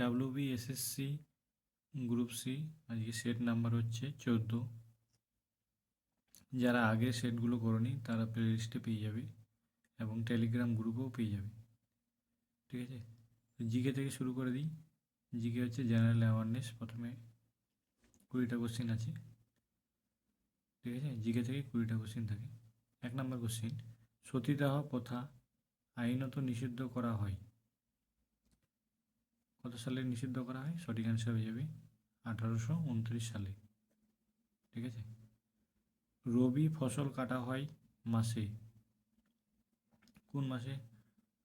WBSSC group C আজকে set number হচ্ছে 14। যারা আগের সেটগুলো করনি তারা প্লে লিস্টে পেয়ে যাবে এবং টেলিগ্রাম গ্রুপেও পেয়ে যাবে। ঠিক আছে, জিকে থেকে শুরু করে দিই। জিকে হচ্ছে জেনারেল অ্যাওয়ারনেস। প্রথমে 20টা কোশ্চেন আছে। ঠিক আছে, জিকে থেকে 20টা কোশ্চেন থাকে। 1 নম্বর কোশ্চেন, সতীদাহ প্রথা আইনত নিষিদ্ধ করা হয় কত সালে নিষিদ্ধ করা হয়? সঠিক অ্যান্সার হয়ে যাবে 1829 সালে। ঠিক আছে, রবি ফসল কাটা হয় মাসে? কোন মাসে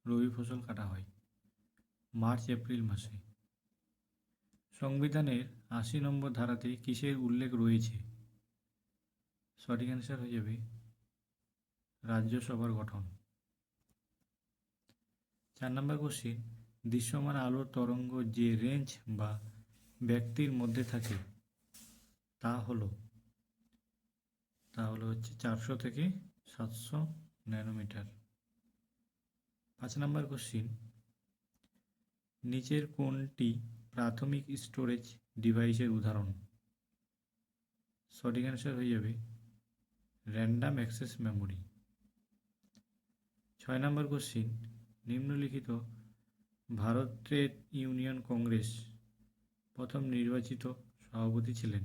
রবি ফসল কাটা হয়? মার্চ এপ্রিল মাসে। সংবিধানের 80 নম্বর ধারাতে কিসের উল্লেখ রয়েছে? সঠিক অ্যান্সার হয়ে যাবে রাজ্যসভার গঠন। 4 নম্বর কোশ্চিন, দৃশ্যমান আলোর তরঙ্গ যে রেঞ্জ বা ব্যক্তির মধ্যে থাকে তা হলো হচ্ছে 400 থেকে 700 ন্যানোমিটার। 5 নম্বর কোশ্চিন, নিচের কোনটি প্রাথমিক স্টোরেজ ডিভাইসের উদাহরণ? সঠিক অ্যান্সার হয়ে যাবে র্যান্ডাম অ্যাক্সেস মেমোরি। 6 নম্বর কোশ্চিন, নিম্নলিখিত ভারতের ইউনিয়ন কংগ্রেস প্রথম নির্বাচিত সভাপতি ছিলেন?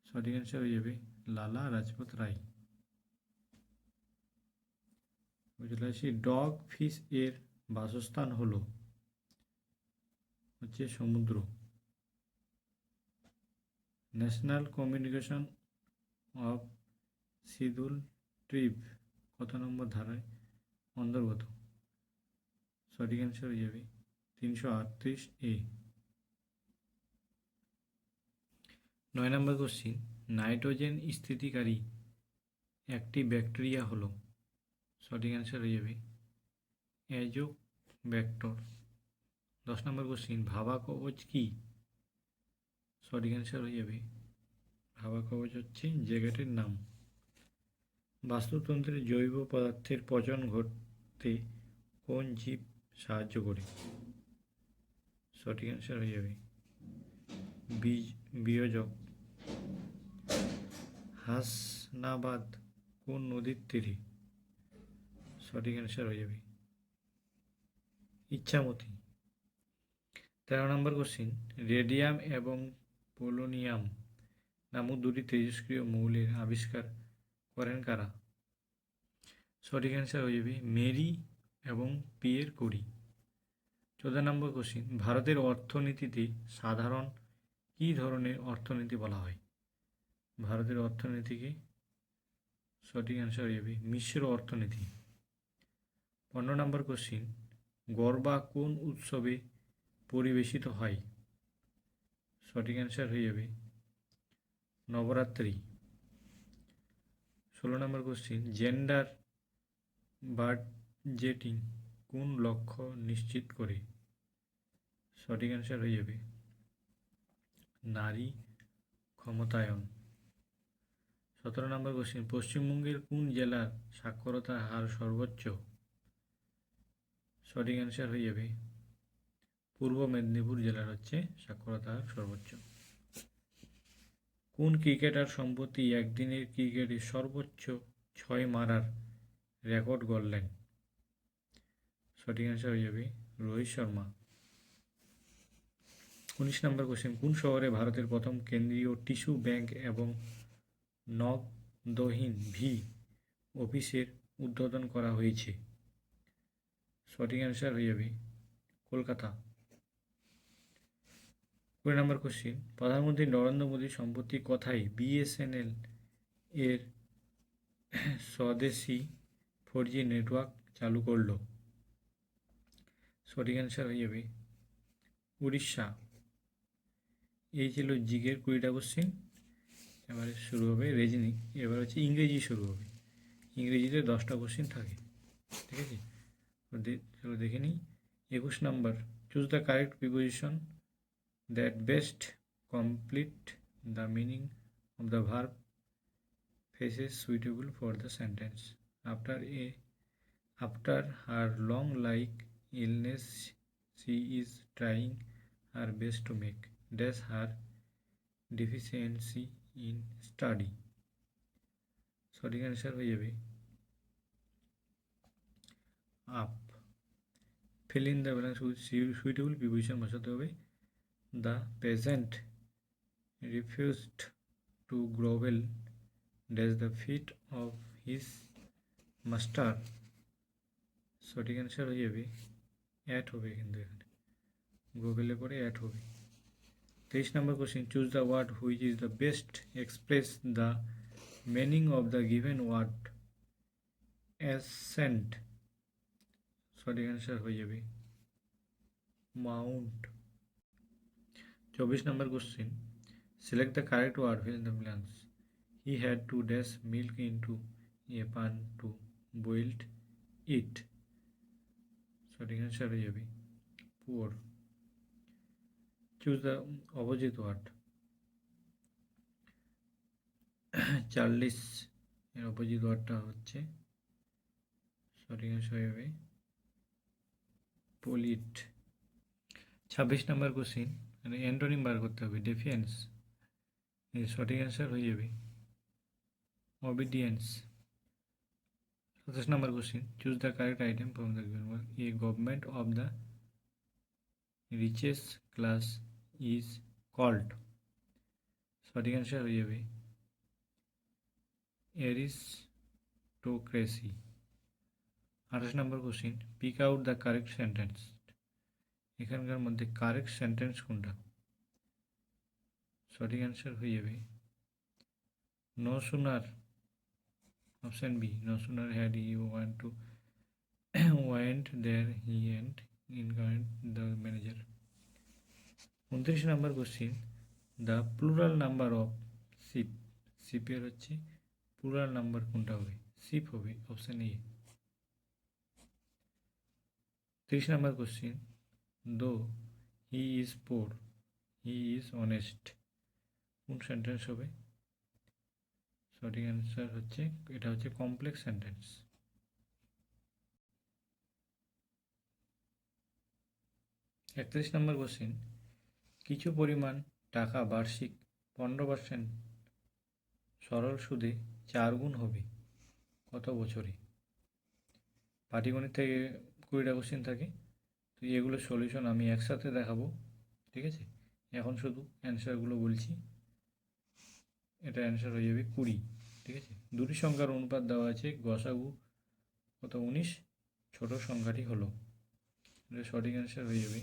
সঠিক অ্যান্সার হয়ে যাবে লালা লাজপত রায়। চলে আসি, ডগ ফিশ এর বাসস্থান হচ্ছে সমুদ্র। ন্যাশনাল কমিউনিকেশন অফ শিডিউল ট্রিব কত নম্বর ধারায় অন্তর্গত? সঠিক অ্যান্সার হয়ে যাবে 338A। 9 নম্বর কোশ্চিন, নাইট্রোজেন স্থিতিকারী একটি ব্যাকটেরিয়া হলো? সঠিক অ্যান্সার হয়ে যাবে অ্যাজোব্যাক্টর। 10 নম্বর কোশ্চিন, ভাবা কবচ কি? সঠিক অ্যান্সার হয়ে যাবে ভাবা কবচ হচ্ছে জায়গাটির নাম। বাস্তুতন্ত্রে জৈব পদার্থের পচন ঘটতে কোন জীব সাহায্য করে? সঠিক অ্যান্সার হয়ে যাবে বিয়োজক। হাসনাবাদ কোন নদীর তীরে? সঠিক অ্যান্সার হয়ে যাবে ইচ্ছামতি। 13 নম্বর কোশ্চিন, রেডিয়াম এবং পোলোনিয়াম নামক দুটি তেজস্ক্রিয় মৌলের আবিষ্কার করেন কারা? সঠিক অ্যান্সার হয়ে যাবে মেরি এবং পিয়ের কুরি। 14 নম্বর কোশ্চিন, ভারতের অর্থনীতিতে সাধারণ কী ধরনের অর্থনীতি বলা হয়? ভারতের অর্থনীতিকে সঠিক অ্যান্সার হয়ে যাবে মিশ্র অর্থনীতি। 15 নম্বর কোশ্চিন, গরবা কোন উৎসবে পরিবেশিত হয়? সঠিক অ্যান্সার হয়ে যাবে নবরাত্রি। 16 নম্বর কোশ্চিন, জেন্ডার বাডজেটিং কোন লক্ষ্য নিশ্চিত করে? সঠিক অ্যান্সার হয়ে যাবে নারী ক্ষমতায়ন। 17 নম্বর কোশ্চিন, পশ্চিমবঙ্গের কোন জেলার সাক্ষরতার হার সর্বোচ্চ? সঠিক অ্যান্সার হয়ে যাবে পূর্ব মেদিনীপুর জেলার হচ্ছে সাক্ষরতার হার সর্বোচ্চ। কোন ক্রিকেটার সম্প্রতি একদিনের ক্রিকেটে সর্বোচ্চ 6 মারার রেকর্ড গড়লেন? সঠিক অ্যান্সার হয়ে যাবে রোহিত শর্মা। 19 নম্বর কোশ্চেন, কোন শহরে ভারতের প্রথম কেন্দ্রীয় টিস্যু ব্যাংক এবং নগদহীন ভি অফিসের উদ্বোধন করা হয়েছে? সঠিক অ্যান্সার হয়ে যাবে কলকাতা। 20 নম্বর কোশ্চেন, প্রধানমন্ত্রী নরেন্দ্র মোদী সম্প্রতি কথায় বিএসএনএল এর স্বদেশি 4G নেটওয়ার্ক চালু করলো? সঠিক অ্যান্সার হয়ে যাবে উড়িষ্যা। এই ছিল জিকের 20টা কোশ্চেন। এবারে শুরু হবে রিজনিং। এবার হচ্ছে ইংরেজি শুরু হবে। ইংরেজিতে 10টা কোশ্চেন থাকে। ঠিক আছে, চলো দেখে নিই। 21 নম্বর, choose the correct preposition that best complete the meaning of the verb phrases suitable for the sentence. After her long like illness, she she is trying her best to make dash her deficiency in study সঠিক answer হয়ে যাবে up fill in the blanks with suitable preposition বসাতে হবে the peasant refused to grovel dash the feet of his master সঠিক answer হয়ে যাবে at হবে কিন্তু এখানে গ্রোভেলের পরে অ্যাট হবে 23 নম্বর question choose the word which is the best express the meaning of the given word ascent সঠিক অ্যান্সার হয়ে যাবে মাউন্ট 24 নম্বর question select the correct word fill in the blanks he had to dash milk into a pan to boiled it সঠিক answer হয়ে যাবে pour choose the opposite word churlish এর opposite ওয়ার্ডটা হচ্ছে সঠিক অ্যান্সার হয়ে যাবে পলিট 26 নম্বর কোশ্চিন অ্যান্টোনিম বার করতে হবে ডেফিয়েন্স এর সঠিক অ্যান্সার হয়ে যাবে obedience 27 number question choose the correct item from the given work a government of the richest class is called সঠিক অ্যান্সার হয়ে যাবে aristocracy 28 নম্বর question pick out the correct sentence এখানকার মধ্যে কারেক্ট সেন্টেন্স কোনটা সঠিক অ্যান্সার হয়ে যাবে no sooner option B no sooner had he went there he and encountered the manager 29 নম্বর question the plural number of ship শিপের হচ্ছে প্লুরাল নাম্বার কোনটা হবে শিপ হবে অপশন এ 30 নম্বর কোশ্চিন দো he is poor he is honest কোন sentence হবে সঠিক অ্যান্সার হচ্ছে এটা হচ্ছে কমপ্লেক্স সেন্টেন্স 31 নম্বর কোশ্চিন কিছু পরিমাণ টাকা বার্ষিক 15% সরল সুদে 4 গুণ হবে কত বছরে পাটিগণিত থেকে 20টা কোশ্চিন থাকে তো এগুলো সলিউশন আমি একসাথে দেখাবো ঠিক আছে এখন শুধু অ্যান্সারগুলো বলছি এটা অ্যান্সার হয়ে যাবে 20 ঠিক আছে দুটি সংখ্যার অনুপাত দেওয়া আছে গসাগু কত 19 ছোট সংখ্যাটি হলো এটা সঠিক অ্যান্সার হয়ে যাবে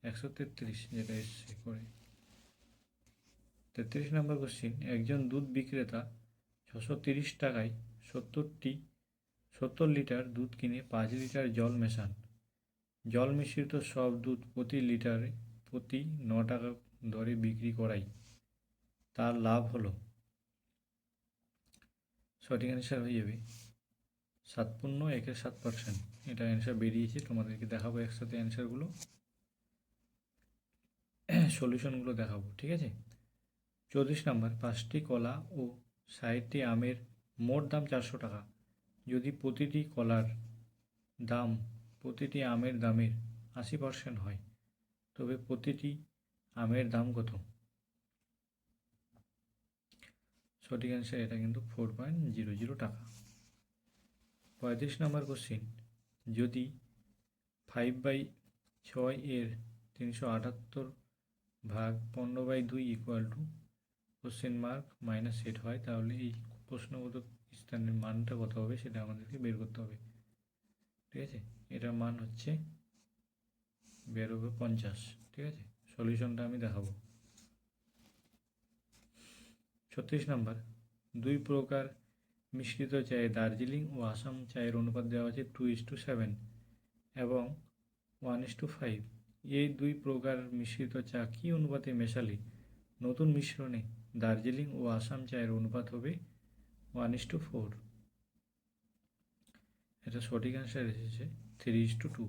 133 যেটা এসছে করে 33 নম্বর কোশ্চিন একজন দুধ বিক্রেতা 630 টাকায় 70 লিটার দুধ কিনে 5 লিটার জল মেশান জল মিশ্রিত সব দুধ প্রতি লিটারে প্রতি 9 টাকা দরে বিক্রি করাই তার লাভ হলো সঠিক অ্যান্সার হয়ে যাবে 7.17% এটা অ্যান্সার বেরিয়েছে তোমাদেরকে দেখাবো একসাথে অ্যান্সারগুলো সলিউশনগুলো দেখাবো ঠিক আছে 34 নম্বর 5টি কলা ও 60টি আমের মোট দাম 400 টাকা যদি প্রতিটি কলার দাম প্রতিটি আমের দামের 80% হয় তবে প্রতিটি আমের দাম কত সঠিক অ্যান্সার এটা কিন্তু 4.00 টাকা 35 নম্বর কোশ্চিন যদি 5/6 এর 378 ভাগ 15/2 ইকুয়াল টু কোশ্চেন মার্ক -8 হয় তাহলে এই প্রশ্নবোধক স্থানের মানটা কত হবে সেটা আমাদেরকে বের করতে হবে ঠিক আছে এটার মান হচ্ছে বের হবে 50 ঠিক আছে সলিউশনটা আমি দেখাবো 36 নম্বর 2 প্রকার মিশ্রিত চায়ে দার্জিলিং ও আসাম চায়ের অনুপাত দেওয়া আছে 2:7 এবং 1:5 এই 2 প্রকার মিশ্রিত চা কী অনুপাতে মেশালে নতুন মিশ্রণে দার্জিলিং ও আসাম চায়ের অনুপাত হবে 1:4 এটা সঠিক অ্যান্সার এসেছে 3:2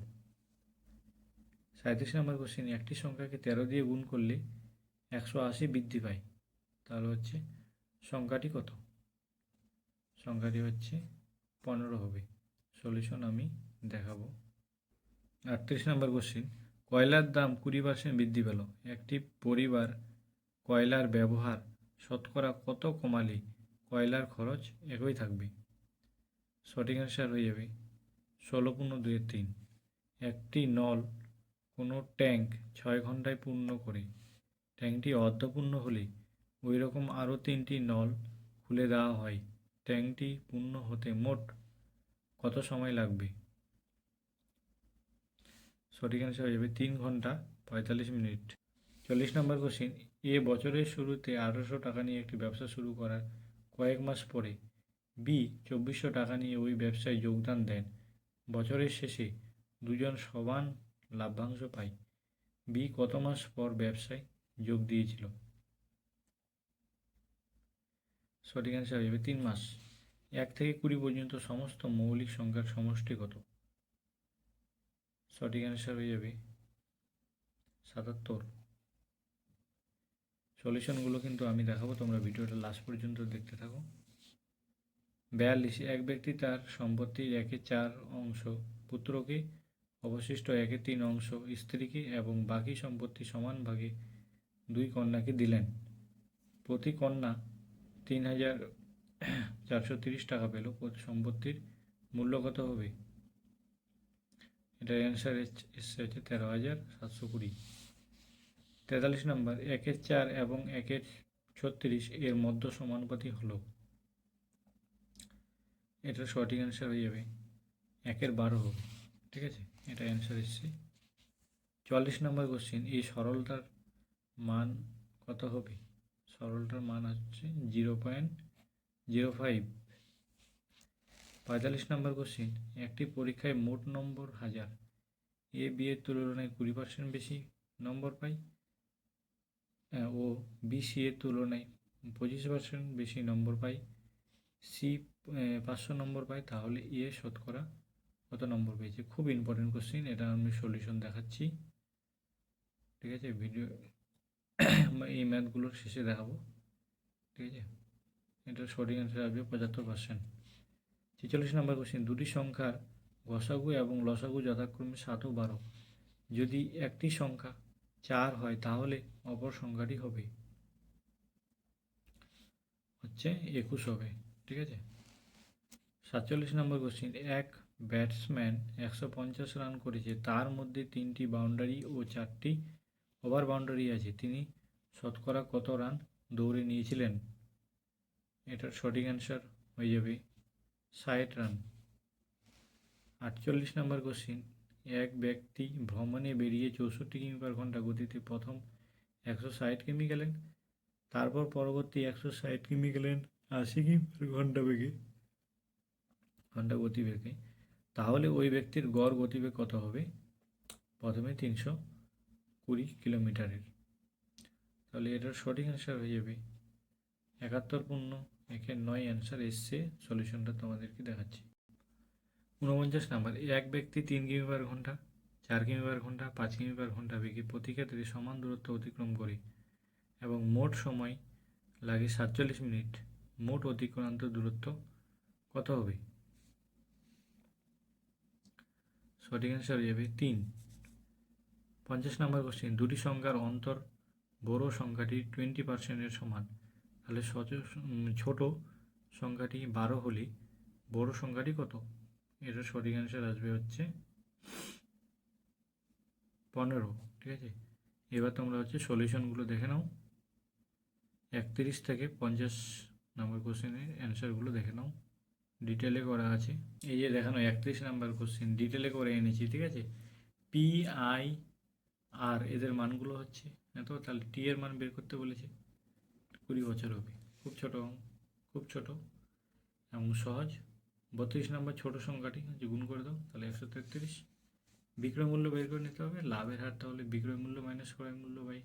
37 নম্বর কোশ্চেন একটি সংখ্যাকে 13 দিয়ে গুণ করলে 180 বৃদ্ধি পায় তাহলে হচ্ছে সংখ্যাটি কত সংখ্যাটি হচ্ছে 15 হবে সলিউশন আমি দেখাবো 38 নম্বর কোশ্চেন কয়লার দাম 20% বৃদ্ধি পেল। একটি পরিবার কয়লার ব্যবহার শতকরা কত কমালে কয়লার খরচ একই থাকবে? সঠিক অ্যান্সার হয়ে যাবে 16.2-3। একটি নল কোনো ট্যাঙ্ক 6 ঘন্টায় পূর্ণ করে ট্যাঙ্কটি অর্ধপূর্ণ হলে ওই রকম আরও 3টি নল খুলে দেওয়া হয়। ট্যাঙ্কটি পূর্ণ হতে মোট কত সময় লাগবে? সঠিক অ্যান্সার হয়ে যাবে 3 ঘন্টা 45 মিনিট। 40 নম্বর কোশ্চিন, বছরের শুরুতে 1800 টাকা নিয়ে একটি ব্যবসা শুরু করার কয়েক মাস পরে বি 2400 টাকা নিয়ে ওই ব্যবসায় যোগদান দেন। বছরের শেষে দুজন সমান লাভ্যাংশ পায়। বি কত মাস পর ব্যবসায় যোগ দিয়েছিল? সঠিক অ্যান্সার হয়ে যাবে 3 মাস। 1 থেকে 20 পর্যন্ত সমস্ত মৌলিক সংখ্যার সমষ্টি কত? সঠিক অ্যান্সার হয়ে যাবে 77। সলিউশনগুলো কিন্তু আমি দেখাবো, তোমরা ভিডিওটা লাস্ট পর্যন্ত দেখতে থাকো। 42, এক ব্যক্তি তার সম্পত্তির 1/4 অংশ পুত্রকে, অবশিষ্ট 1/3 অংশ স্ত্রীকে এবং বাকি সম্পত্তি সমান ভাগে 2 কন্যাকে দিলেন। প্রতি কন্যা 3430 টাকা পেল। সম্পত্তির মূল্য কত হবে? এটার অ্যান্সার এসছে হচ্ছে 13,720। 43 নম্বর, 1/4 এবং 1/36 এর মধ্য সমানুপাতি হলো। এটার সঠিক অ্যান্সার হয়ে যাবে 1/12 হবে। ঠিক আছে, এটা অ্যান্সার এসছে। 44 নম্বর কোশ্চিন, এই সরলতার মান কত হবে? সরলটার মান হচ্ছে 0.05। 45 নম্বর কোশ্চিন, একটি পরীক্ষায় মোট নম্বর 1000, বি এর তুলনায় 20% বেশি নম্বর পায় ও বি সি এর তুলনায় 25% বেশি নম্বর পায়, সি 500 নম্বর পায়, তাহলে শতকরা কত নম্বর পেয়েছে? খুব ইম্পর্টেন্ট কোশ্চিন, এটা আমি সলিউশন দেখাচ্ছি। ঠিক আছে, ভিডিও এই ম্যাথগুলোর শেষে দেখাবো। ঠিক আছে, এটার সঠিক অ্যান্সার আসবে 75%। 46 নম্বর কোশ্চিন, দুটি সংখ্যার গসাগু এবং লসাগু যথাক্রমে 7 ও 12। যদি একটি সংখ্যা 4 হয় তাহলে অপর সংখ্যাটি হবে হচ্ছে 21 হবে। ঠিক আছে। 47 নম্বর কোশ্চিন, এক ব্যাটসম্যান 150 রান করেছে, তার মধ্যে 3টি বাউন্ডারি ও 4টি ওভার বাউন্ডারি আছে, তিনি শতকরা কত রান দৌড়ে নিয়েছিলেন? এটার সঠিক অ্যান্সার হয়ে যাবে 60 রান। 48 নম্বর কোশ্চিন, এক ব্যক্তি ভ্রমণে বেরিয়ে 64 কিমি/ঘন্টা গতিতে প্রথম 160 কিমি গেলেন, তারপর পরবর্তী 160 কিমি গেলেন 80 কিমি/ঘন্টা গতিবেগে, তাহলে ওই ব্যক্তির গড় গতিবেগ কত হবে? প্রথমে 320 কিলোমিটারের। তাহলে এটার সঠিক অ্যান্সার হয়ে যাবে 71.9 অ্যান্সার এসছে। সলিউশনটা তোমাদেরকে দেখাচ্ছি। 49 নাম্বার, এক ব্যক্তি 3 কিমি/ঘন্টা, 4 কিমি/ঘন্টা, 5 কিমি/ঘন্টা বেগে প্রতি ক্ষেত্রে সমান দূরত্ব অতিক্রম করে এবং মোট সময় লাগে 47 মিনিট। মোট অতিক্রান্ত দূরত্ব কত হবে? সঠিক অ্যান্সার হয়ে যাবে 3। 50 নম্বর কোশ্চেন, দুটি সংখ্যার অন্তর বড় সংখ্যাটি 20% সমান, তাহলে ছোট সংখ্যাটি 12 হলে বড় সংখ্যাটি কত? এটার সঠিক অ্যান্সার আসবে হচ্ছে 15। ঠিক আছে, এবার তোমরা হচ্ছে সলিউশনগুলো দেখে নাও। 31 থেকে 50 নম্বর কোশ্চেনের অ্যান্সারগুলো দেখে নাও, ডিটেলে করা আছে। এই যে দেখানো 31 নাম্বার কোশ্চেন ডিটেলে করে এনেছি। ঠিক আছে, পি আই আর এদের মানগুলো হচ্ছে এত, তাহলে টি এর মান বের করতে বলেছে। 20 বছর হবে, খুব ছোট এবং সহজ। 32 নম্বর, ছোট সংখ্যাটি গুণ করে দাও, তাহলে 133। বিক্রয় মূল্য বের করে নিতে হবে। লাভের হার তাহলে বিক্রয় মূল্য মাইনাস ক্রয় মূল্য বাই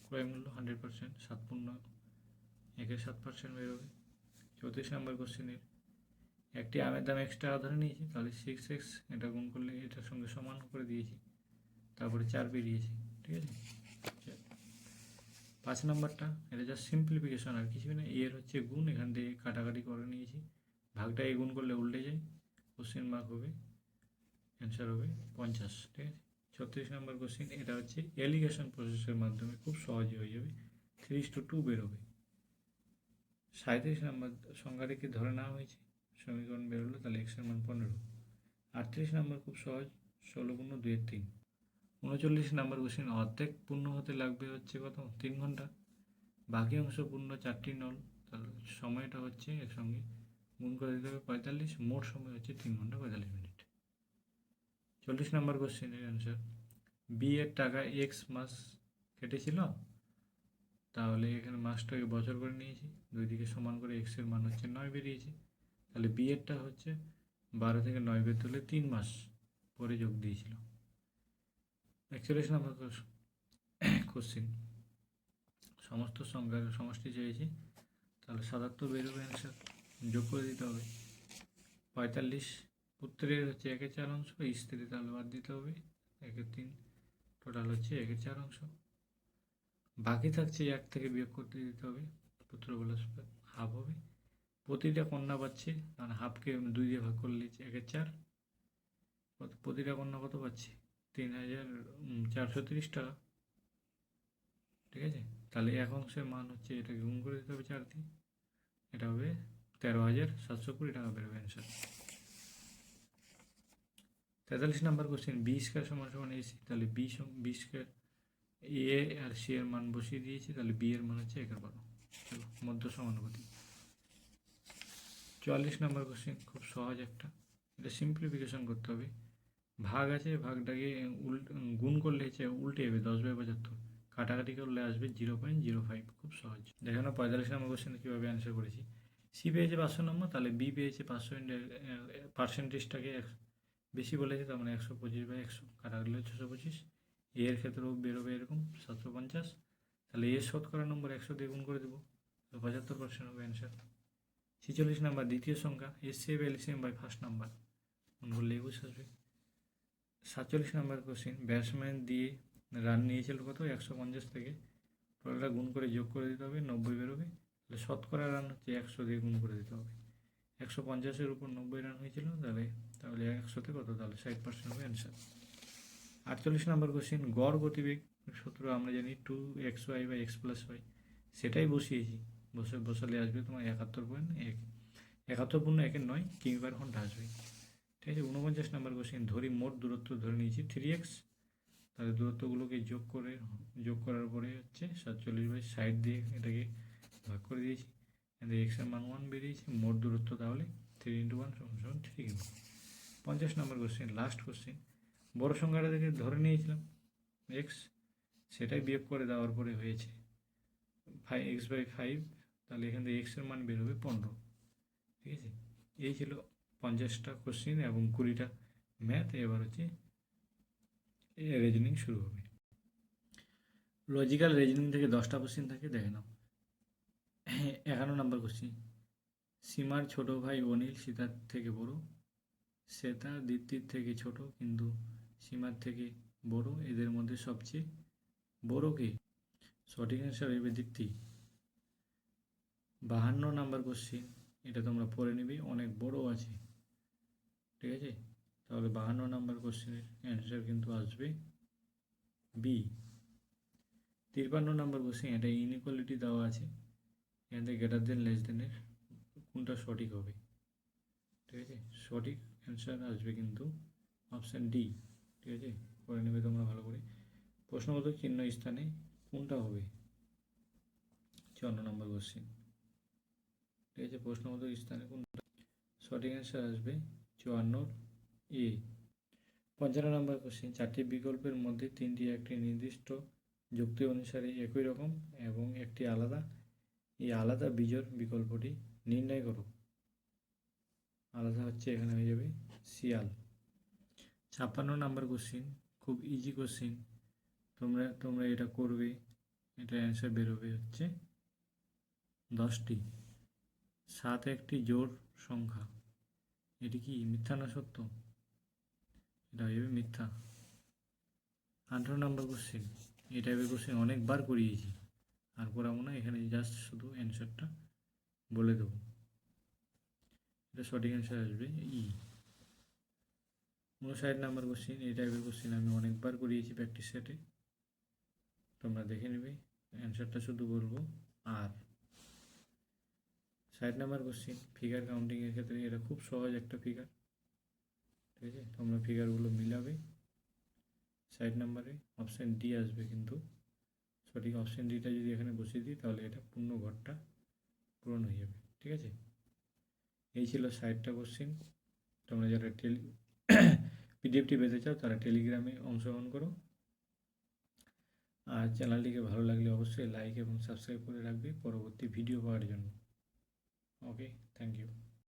ক্রয় মূল্য 100%, 7.7% বেরোবে। 34 নম্বর কোশ্চেনের একটি আমের দাম এক্সট্রা ধরে নিয়েছি, তাহলে 6x এটা গুণ করলে এটার সঙ্গে সমান করে দিয়েছি, তারপরে 4 বেরিয়েছে। ঠিক আছে, 5 নম্বরটা এটা জাস্ট সিম্পলিফিকেশন আর কিছুই না। এর হচ্ছে গুণ, এখান থেকে কাটাকাটি করে নিয়েছি, ভাগটা গুণ করলে উল্টে যায়, কোশ্চেন মার্ক হবে, অ্যান্সার হবে 50। ঠিক আছে, 36 নম্বর কোশ্চিন, এটা হচ্ছে এলিগেশন প্রসেসের মাধ্যমে খুব সহজে হয়ে যাবে, 3:2 বেরোবে। 37 নম্বর সংখ্যাটিকে ধরে নেওয়া হয়েছে, সমীকরণ বেরোলো, তাহলে x এর মান 15। 38 নম্বর খুব সহজ, 16×2=3। 39 নম্বর কোশ্চিন, অর্ধেক পূর্ণ হতে লাগবে হচ্ছে কত, 3 ঘন্টা। বাকি অংশ পূর্ণ 4টি নল, তাহলে সময়টা হচ্ছে একসঙ্গে গুণ করে দিতে হবে 45, মোট সময় হচ্ছে 3 ঘন্টা 45 মিনিট। 40 নম্বর কোশ্চেনের অ্যান্সার, বি এর টাকা এক্স মাস কেটেছিল, তাহলে এখানে মাসটাকে বছর করে নিয়েছি, দুই দিকে সমান করে এক্স এর মান হচ্ছে 9 বেরিয়েছে, তাহলে বি এরটা হচ্ছে 12 থেকে 9 বের তুলে 3 মাস পরে যোগ দিয়েছিল। 41 নম্বর কোশ্চিন, সমস্ত সংখ্যার সমষ্টি চেয়েছি, তাহলে 77 বেরোবে অ্যান্সার, যোগ করে দিতে হবে। 45, পুত্রের হচ্ছে 1/4 অংশ, স্ত্রী তাহলে বাদ দিতে হবে 1/3, টোটাল হচ্ছে 1/4 অংশ। বাকি থাকছে 1 থেকে বিয়োগ করতে দিতে হবে, পুত্র প্লাস হাফ হবে। প্রতিটা কন্যা পাচ্ছে, মানে হাফকে 2 দিয়ে ভাগ করলে 1/4, প্রতিটা কন্যা কত পাচ্ছে, 3,430 টাকা, ঠিক আছে। তাহলে এক অংশের মান হচ্ছে, এটাকে গুণ করে দিতে হবে 4 দিয়ে, এটা হবে 13,720 টাকা বেরোবে অ্যান্সার। 43 নম্বর কোশ্চেন, বি স্কয়ার সমান সমান এসি, তাহলে বি স্কয়ার এ আর সি এর মান বসিয়ে দিয়েছি, তাহলে বি এর মান হচ্ছে 11। চলো, মধ্য সমানুপাতি। 44 নম্বর কোশ্চেন, খুব সহজ একটা, এটা সিম্পলিফিকেশন করতে হবে। ভাগ আছে, ভাগটাকে গুণ করলে হচ্ছে উল্টে যাবে 10/75, কাটাকাটি করলে আসবে 0.05, খুব সহজ। দেখানো 45 নম্বর কোশ্চেনে কীভাবে অ্যান্সার করেছি। সি পেয়েছে 500 নম্বর, তাহলে বি পেয়েছে 500, পার্সেন্টেজটাকে বেশি বলেছে, তার মানে 125/100, কাটাকাটি 625। এর ক্ষেত্রেও বেরোবে এরকম 750, তাহলে এর শতকরা নম্বর 100 দিয়ে গুণ করে দেবো, তো 75% হবে অ্যান্সার। 46 নাম্বার, দ্বিতীয় সংখ্যা HCF LCM by first number, গুণ করলে 21 আসবে। 47 নাম্বার কোশ্চেন, ব্যাটসম্যান দিয়ে রান নিয়েছিল কত, 150 থেকে, টোটালটা গুণ করে যোগ করে দিতে হবে, 90 বেরোবে, তাহলে শতকরা রান হচ্ছে 100 দিয়ে গুণ করে দিতে হবে, 150-এর উপর 90 রান হয়েছিল, তাহলে 100-তে কত, তাহলে 60% হবে অ্যান্সার। 48 নম্বর কোশ্চেন, গড় গতিবেগ সূত্র আমরা জানি 2xy/x+y, সেটাই বসিয়েছি, বসালে আসবে তোমার 71.1, 71.1 কিমি/ঘন্টা আসবে, ঠিক আছে। 49 নম্বর কোশ্চেন, ধরি মোট দূরত্ব ধরে নিয়েছি 3x, তাহলে দূরত্বগুলোকে যোগ করার পরে হচ্ছে 47/60 দিয়ে এটাকে ভাগ করে দিয়েছি, এক্স এর মান 1 বেরিয়েছে, মোট দূরত্ব তাহলে 3 × 1 = 3 কিমি। 50 নম্বর কোশ্চেন, লাস্ট কোশ্চেন, বড় সংখ্যাটা থেকে ধরে নিয়েছিলাম এক্স, সেটাই বিয়োগ করে দেওয়ার পরে হয়েছে 5x/5, তাহলে এখান থেকে এক্সের মান বেরোবে 15, ঠিক আছে। এই ছিল 50টা কোশ্চেন এবং 20টা ম্যাথ। এবার হচ্ছে রিজনিং শুরু হবে। লজিক্যাল রিজনিং থেকে 10টা কোশ্চেন থাকে, দেখে নাও। 51 নম্বর কোশ্চেন, সীমার ছোট ভাই অনিল সীতার থেকে বড়, শ্বেতা দীপ্তির থেকে ছোট কিন্তু সীমার থেকে বড়, এদের মধ্যে সবচেয়ে বড় কে? সঠিক অ্যান্সার হবে দীপ্তি। 52 নাম্বার কোশ্চেন, এটা তোমরা পড়ে নিবে, অনেক বড় আছে, ঠিক আছে। তাহলে 52 নাম্বার কোশ্চেনের অ্যান্সার কিন্তু আসবে বি। 53 নাম্বার কোশ্চেন, এটা ইনইকুয়ালিটি দেওয়া আছে, এখান থেকে গ্রেটার দেন লেস দেনের কোনটা সঠিক হবে, ঠিক আছে। সঠিক অ্যান্সার আসবে কিন্তু অপশান ডি, ঠিক আছে, করে নেবে তোমরা ভালো করে। প্রশ্নবোধক চিহ্ন স্থানে কোনটা হবে, 54 নম্বর কোশ্চেন, ঠিক আছে, প্রশ্নবোধক স্থানে কোনটা, সঠিক অ্যান্সার আসবে 54 এ। 55 নম্বর কোশ্চেন, 4টি বিকল্পের মধ্যে 3টি একটি নির্দিষ্ট যুক্তি অনুসারে একই রকম এবং একটি আলাদা, এই আলাদা বিজোড় বিকল্পটি নির্ণয় করো। আলাদা হচ্ছে এখানে হয়ে যাবে শিয়াল। 56 নম্বর কোশ্চেন, খুব ইজি কোশ্চেন, তোমরা এটা করবে, এটা অ্যান্সার বেরোবে হচ্ছে 10টি। 7 একটি জোড় সংখ্যা, এটি কি মিথ্যা না সত্য, এটা হয়ে যাবে মিথ্যা। 18 নম্বর কোশ্চেন, এই টাইপের কোশ্চেন অনেকবার করিয়েছি, আর করাবো না, এখানে জাস্ট শুধু অ্যান্সারটা বলে দেবো, এটা সঠিক অ্যান্সার আসবে ই। 59 কোশ্চিন। এই টাইপের কোশ্চিন আমি অনেকবার করিয়েছি প্র্যাকটিস সেটে, তোমরা দেখে নেবে। অ্যান্সারটা শুধু বলবো। আর 60 কোশ্চিন ফিগার কাউন্টিংয়ের ক্ষেত্রে এটা খুব সহজ একটা ফিগার, ঠিক আছে? তোমরা ফিগারগুলো মিলাবে। 60 অপশান ডি আসবে, কিন্তু সঠিক অপশান ডিটা যদি এখানে বসিয়ে দিই তাহলে এটা পূর্ণ ঘরটা পূরণ হয়ে যাবে, ঠিক আছে? এই ছিল 60টা কোশ্চিন। তোমরা যারা পিডিএফটি পেতে চাও তারা টেলিগ্রামে অংশগ্রহণ করো। আর চ্যানেলটিকে ভালো লাগলে অবশ্যই লাইক এবং সাবস্ক্রাইব করে রাখবে পরবর্তী ভিডিও পাওয়ার জন্য। ওকে, থ্যাংক ইউ।